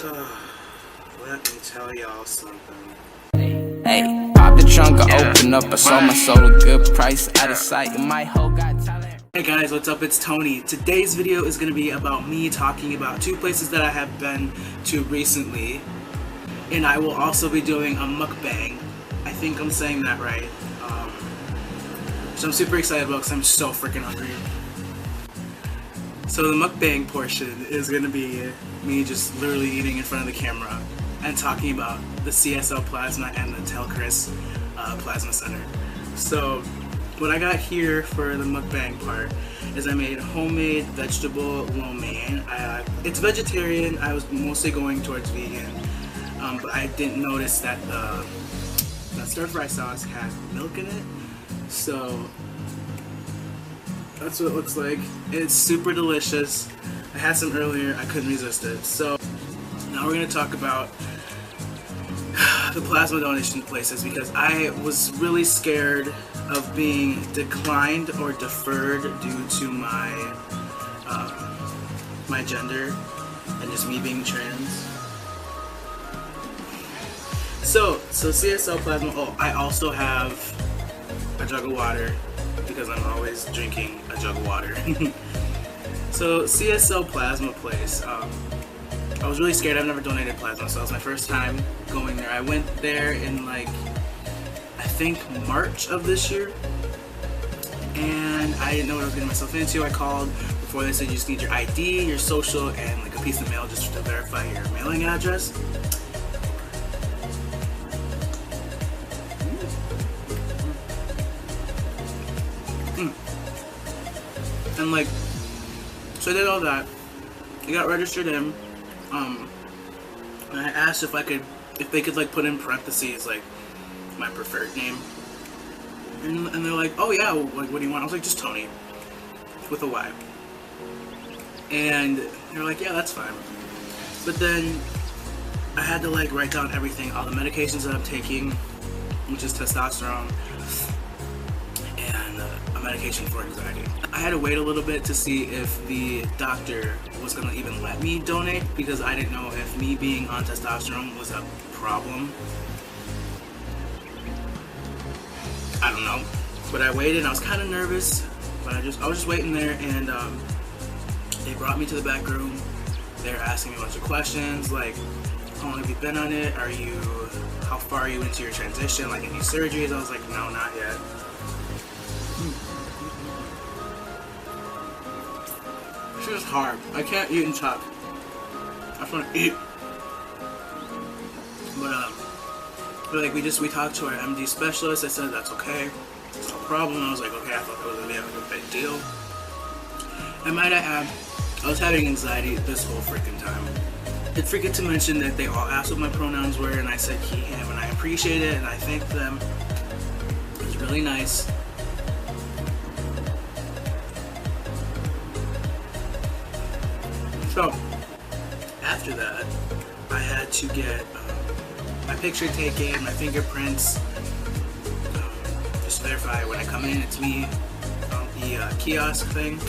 Let me tell y'all something. Hey, pop the trunk, I open up, I sold my soul a good price, out of sight, and my hoe got talent. Hey guys, what's up? It's Tony. Today's video is going to be about me talking about 2 places that I have been to recently, and I will also be doing a mukbang. I think I'm saying that right. Which I'm super excited about because I'm so freaking hungry. So the mukbang portion is going to be me just literally eating in front of the camera and talking about the CSL plasma and the Telchris plasma center. So what I got here for the mukbang part is I made homemade vegetable lo mein. It's vegetarian. I was mostly going towards vegan, but I didn't notice that the stir-fry sauce had milk in it. So that's what it looks like. It's super delicious. I had some earlier, I couldn't resist it. So now we're going to talk about the plasma donation places, because I was really scared of being declined or deferred due to my my gender and just me being trans. So CSL plasma. Oh, I also have a jug of water because I'm always drinking a jug of water. So CSL plasma place. I was really scared. I've never donated plasma, so it was my first time going there. I went there in like, I think March of this year, and I didn't know what I was getting myself into. I called before. They said you just need your ID, your social, and like a piece of mail just to verify your mailing address. And like, so I did all that. I got registered in. And I asked if they could like put in parentheses like my preferred name, and they're like, oh yeah, like what do you want? I was like, just Tony with a Y. And they're like, yeah, that's fine. But then I had to like write down everything, all the medications that I'm taking, which is testosterone and a medication for anxiety. I had to wait a little bit to see if the doctor was going to even let me donate, because I didn't know if me being on testosterone was a problem. I don't know. But I waited and I was kind of nervous, but I was just waiting there, and they brought me to the back room. They were asking me a bunch of questions like, how long have you been on it? How far are you into your transition? Like, any surgeries? I was like, no, not yet. This is hard. I can't eat and talk. I just want to eat. But like we talked to our MD specialist. I said that's okay. It's no problem. I was like, okay. I thought that was gonna be a big deal. And might I add, I was having anxiety this whole freaking time. I'd forget to mention that they all asked what my pronouns were, and I said he, him, and I appreciate it, and I thanked them. It was really nice. So, after that, I had to get my picture taken, my fingerprints, just verify when I come in, it's me on the kiosk thing.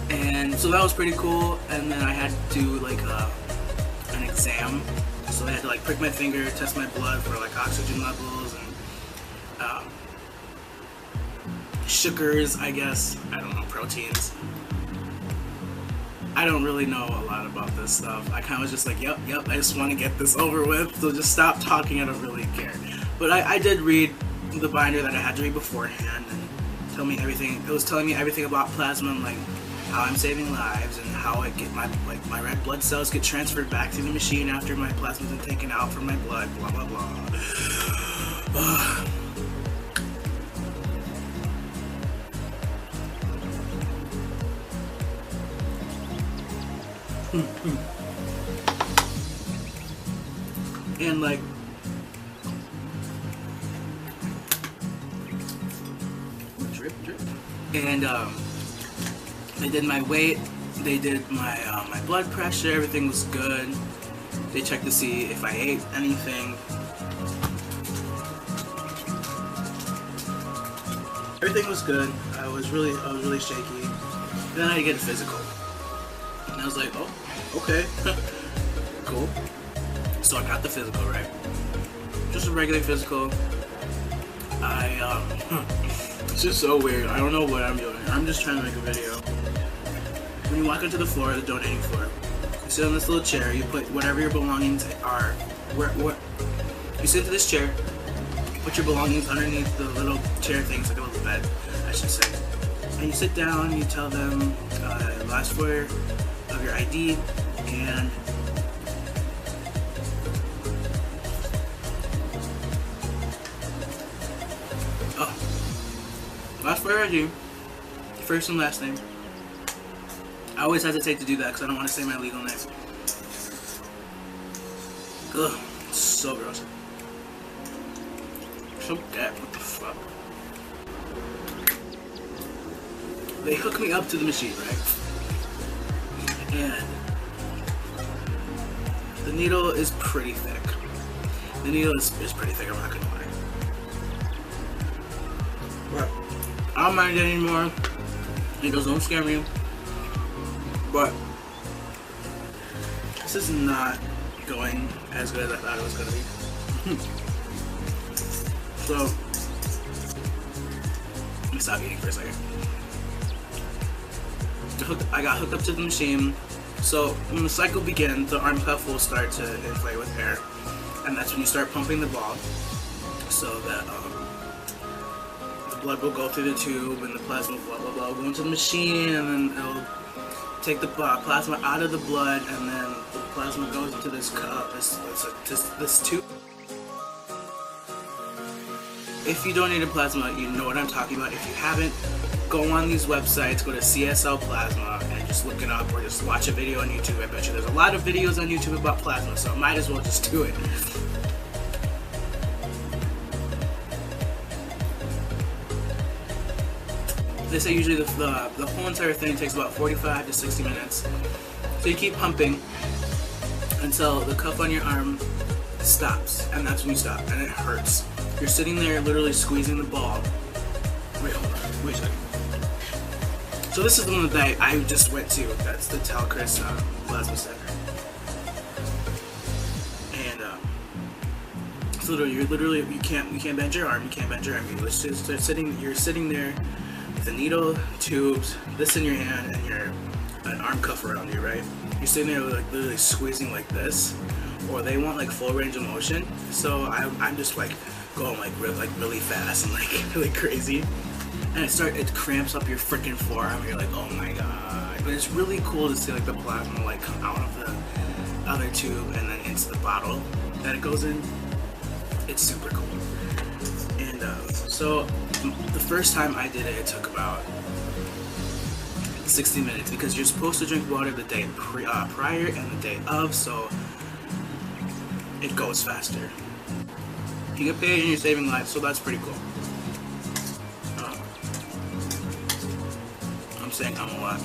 And so that was pretty cool. And then I had to do like an exam. So I had to like prick my finger, test my blood for like oxygen levels and sugars, I guess. I don't know, proteins. I don't really know a lot about this stuff. I kind of was just like, yep, I just want to get this over with, so just stop talking, I don't really care. But I did read the binder that I had to read beforehand, and tell me everything. It was telling me everything about plasma, and like how I'm saving lives, and how I get my red blood cells get transferred back to the machine after my plasma's been taken out from my blood, blah blah blah. And like, drip. And they did my weight, they did my my blood pressure, everything was good. They checked to see if I ate anything. Everything was good. I was really shaky. Then I had to get a physical. And I was like, oh, okay. cool. So I got the physical, right? Just a regular physical. It's just so weird. I don't know what I'm doing. I'm just trying to make a video. When you walk into the floor, the donating floor, you sit on this little chair, you put whatever your belongings are, you sit to this chair, put your belongings underneath the little chair things, like a little bed, I should say. And you sit down, you tell them the last four of your ID, and last four ID, first and last name. I always hesitate to do that because I don't want to say my legal name. Ugh, it's so gross. So dead, what the fuck? They hook me up to the machine, right? And the needle is pretty thick. The needle is pretty thick, I'm not gonna lie. But I don't mind it anymore. Needles don't scare me. But this is not going as good as I thought it was gonna be. So let me stop eating for a second. I got hooked up to the machine. So when the cycle begins, the arm cuff will start to inflate with air, and that's when you start pumping the ball, so that the blood will go through the tube and the plasma will go into the machine, and then it'll take the plasma out of the blood, and then the plasma goes into this cup, this tube. If you donated plasma, you know what I'm talking about. If you haven't, go on these websites, go to CSL Plasma, and just look it up, or just watch a video on YouTube. I bet you there's a lot of videos on YouTube about plasma, so might as well just do it. They say usually the whole entire thing takes about 45 to 60 minutes. So you keep pumping until the cuff on your arm stops, and that's when you stop, and it hurts. You're sitting there literally squeezing the ball. Wait, hold on. Wait a second. So this is the one that I just went to. That's the Telchris Plasma Center. And so literally you can't bend your arm. You can't bend your arm. You're sitting there with a needle, tubes, this in your hand, and an arm cuff around you, right? You're sitting there like literally squeezing like this, or they want like full range of motion. So I'm just like going like really fast and like really crazy, and it cramps up your freaking forearm. You're like, oh my god! But it's really cool to see like the plasma like come out of the other tube and then into the bottle that it goes in. It's super cool. And so the first time I did it, it took about 60 minutes because you're supposed to drink water the day prior and the day of, so it goes faster. You get paid and you're saving lives, so that's pretty cool. I'm saying I'm a lot,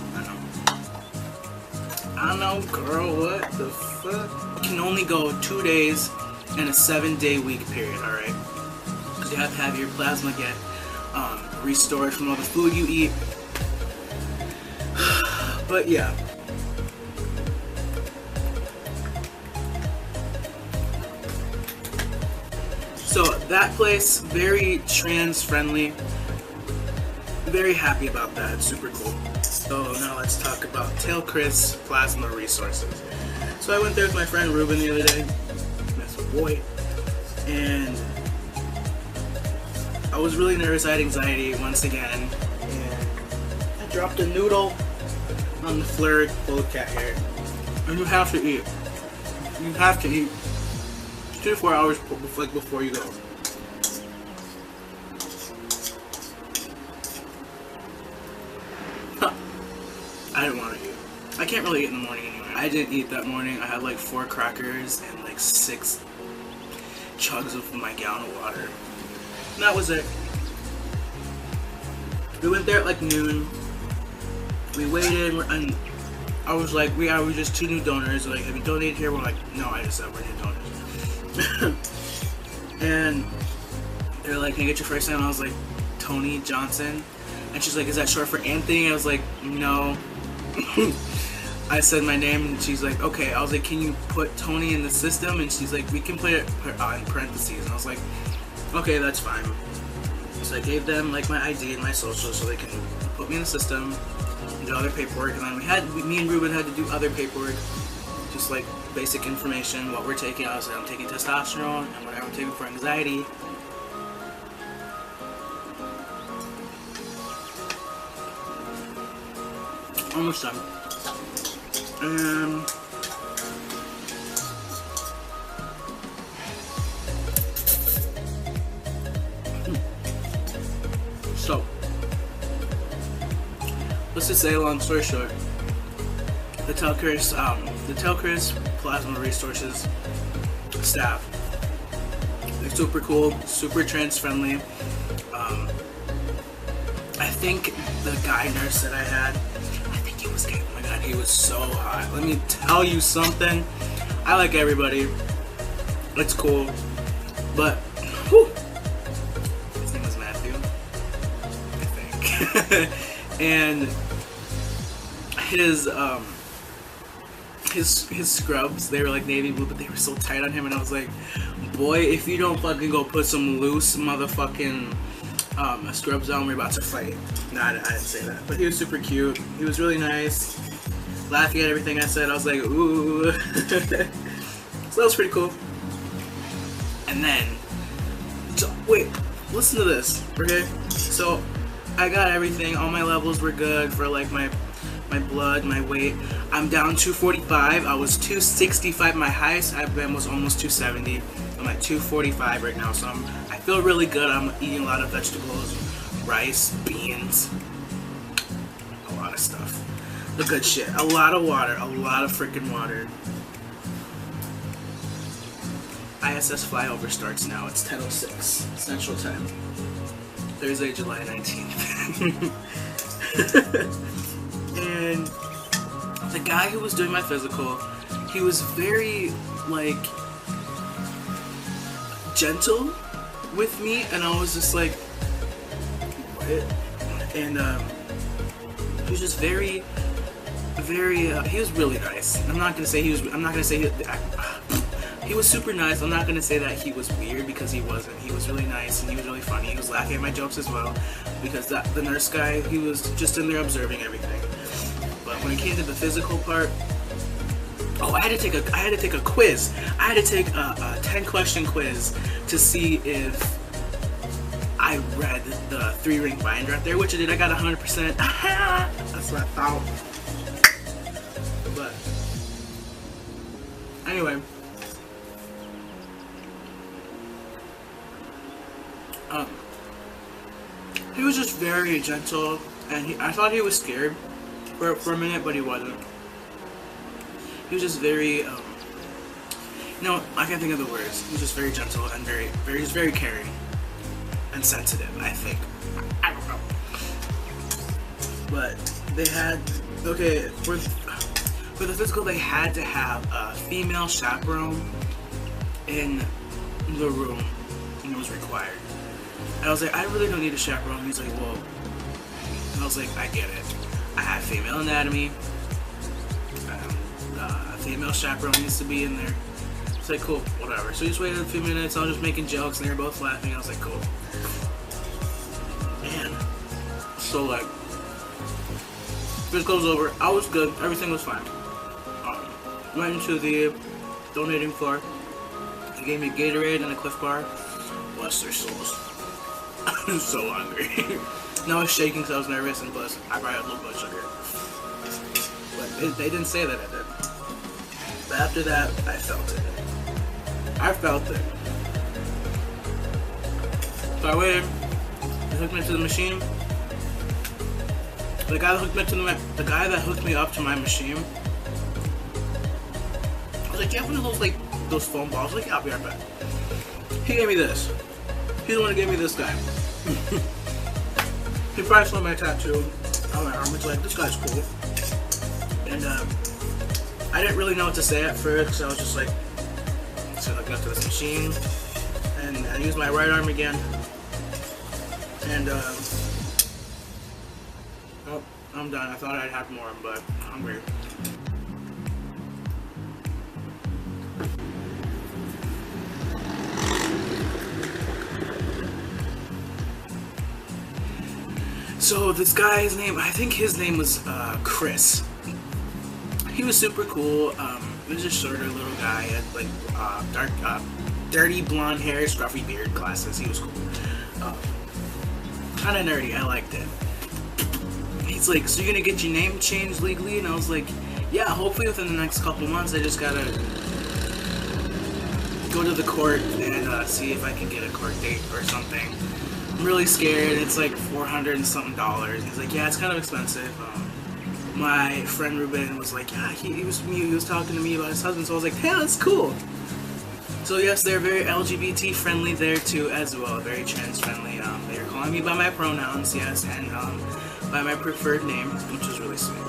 I know, girl, what the fuck? You can only go 2 days in a 7-day week period, alright? Because you have to have your plasma get restored from all the food you eat. But yeah. So that place, very trans friendly. Very happy about that. It's super cool. So now let's talk about Telchris Plasma Resources. So I went there with my friend Ruben the other day. That's my boy. And I was really nervous. I had anxiety once again. And I dropped a noodle on the floor full of cat hair. And you have to eat. You have to eat 2 to 4 hours before you go. I didn't want to eat. I can't really eat in the morning anyway. I didn't eat that morning. I had like 4 crackers and like 6 chugs of my gallon of water. And that was it. We went there at like noon. We waited, and I was like, we are just 2 new donors. Like, have you donated here? We're like, no, I just said we're new donors. And they're like, can I get your first name? And I was like, Tony Johnson. And she's like, is that short for Anthony? I was like, no. I said my name, and she's like, okay. I was like, can you put Tony in the system? And she's like, we can put it in parentheses. And I was like, okay, that's fine. So I gave them like my ID and my social so they can put me in the system and do other paperwork. And then me and Ruben had to do other paperwork, just like basic information, what we're taking. I was like, I'm taking testosterone and whatever I'm taking for anxiety. Almost done. So, let's just say, long story short, the Telchris Plasma Resources staff, they're super cool, super trans friendly. I think the guy nurse that I had, I think he was gay. Oh my god, he was so hot. Let me tell you something. I like everybody. It's cool. But, whew, his name was Matthew, I think. And his scrubs, they were like navy blue, but they were so tight on him, and I was like, boy, if you don't fucking go put some loose motherfucking scrubs on, we're about to fight. No, I didn't say that, but he was super cute. He was really nice, laughing at everything I said. I was like, ooh. So that was pretty cool. And then, wait, listen to this, okay? So I got everything, all my levels were good for like my blood, my weight. I'm down 245. I was 265. My highest I've been was almost 270. I'm at 245 right now, so I feel really good. I'm eating a lot of vegetables, rice, beans, a lot of stuff. The good shit. A lot of water. A lot of freaking water. ISS flyover starts now. It's 10:06 Central Time. Thursday, July 19th. And the guy who was doing my physical, he was very, like, gentle with me, and I was just like, what? And he was just very, he was really nice. I'm not gonna say he was super nice. I'm not gonna say that he was weird, because he wasn't. He was really nice, and he was really funny. He was laughing at my jokes as well, because the nurse guy, he was just in there observing everything. But when it came to the physical part, oh, I had to take a quiz. I had to take a 10-question quiz to see if I read the 3-ring binder out there, which I did. I got 100%. That's what I thought. But anyway, he was just very gentle, and I thought he was scared for a minute, but he wasn't. He was just very, I can't think of the words. He was just very gentle and very caring and sensitive, I think. I don't know. But they had, okay, for the physical, they had to have a female chaperone in the room, and it was required. And I was like, I really don't need a chaperone. He's like, well, and I was like, I get it. I have female anatomy. Female chaperone needs to be in there. It's like, cool, whatever. So we just waited a few minutes. I was just making jokes, and they were both laughing. I was like, cool. Man. So, like, physical was over. I was good. Everything was fine. Went into the donating floor. They gave me Gatorade and a Cliff Bar. Bless their souls. I was so hungry. Now I was shaking because I was nervous, and plus, I probably had low blood sugar. But they didn't say that I did. But after that, I felt it. I felt it. So I waited. They hooked me to the machine. The guy that hooked me up to my machine, I was like, do you have one of those, like, those foam balls? I was like, yeah, I'll be right back. He gave me this. He's the one who gave me this guy. He probably saw my tattoo on my arm. It's like, this guy's cool. And I didn't really know what to say at first, because I was just like, so I got to this machine, and I used my right arm again, and oh, I'm done. I thought I'd have more, but I'm hungry. So this guy's name, I think his name was Chris. He was super cool. He was a shorter little guy. He had like dark, dirty blonde hair, scruffy beard, glasses. He was cool. Kind of nerdy. I liked it. He's like, so you're gonna get your name changed legally? And I was like, yeah, hopefully within the next couple months. I just gotta go to the court and see if I can get a court date or something. I'm really scared. It's like $400 and something. He's like, yeah, it's kind of expensive. My friend Ruben was like, yeah, he was talking to me about his husband, so I was like, yeah, that's cool. So yes, they're very LGBT friendly there too as well, very trans friendly. They're calling me by my pronouns, yes, and by my preferred name, which is really sweet.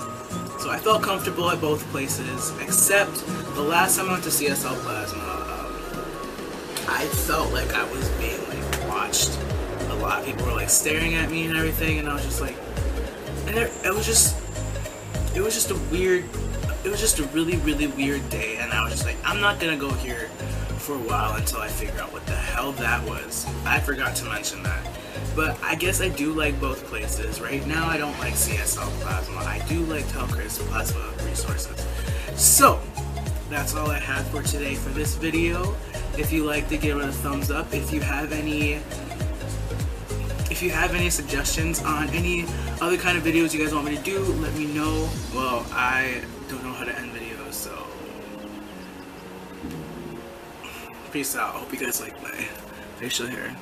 So I felt comfortable at both places, except the last time I went to CSL Plasma, I felt like I was being like watched. A lot of people were like staring at me and everything, and I was just like, and it was just a really, really weird day, and I was just like, I'm not gonna go here for a while until I figure out what the hell that was. I forgot to mention that. But I guess I do like both places. Right now I don't like CSL Plasma. I do like Telchris Plasma Resources. So, that's all I have for today for this video. If you liked it, give it a thumbs up. If you have any suggestions on any other kind of videos you guys want me to do, let me know. Well, I don't know how to end videos, so peace out. I hope you guys like my facial hair.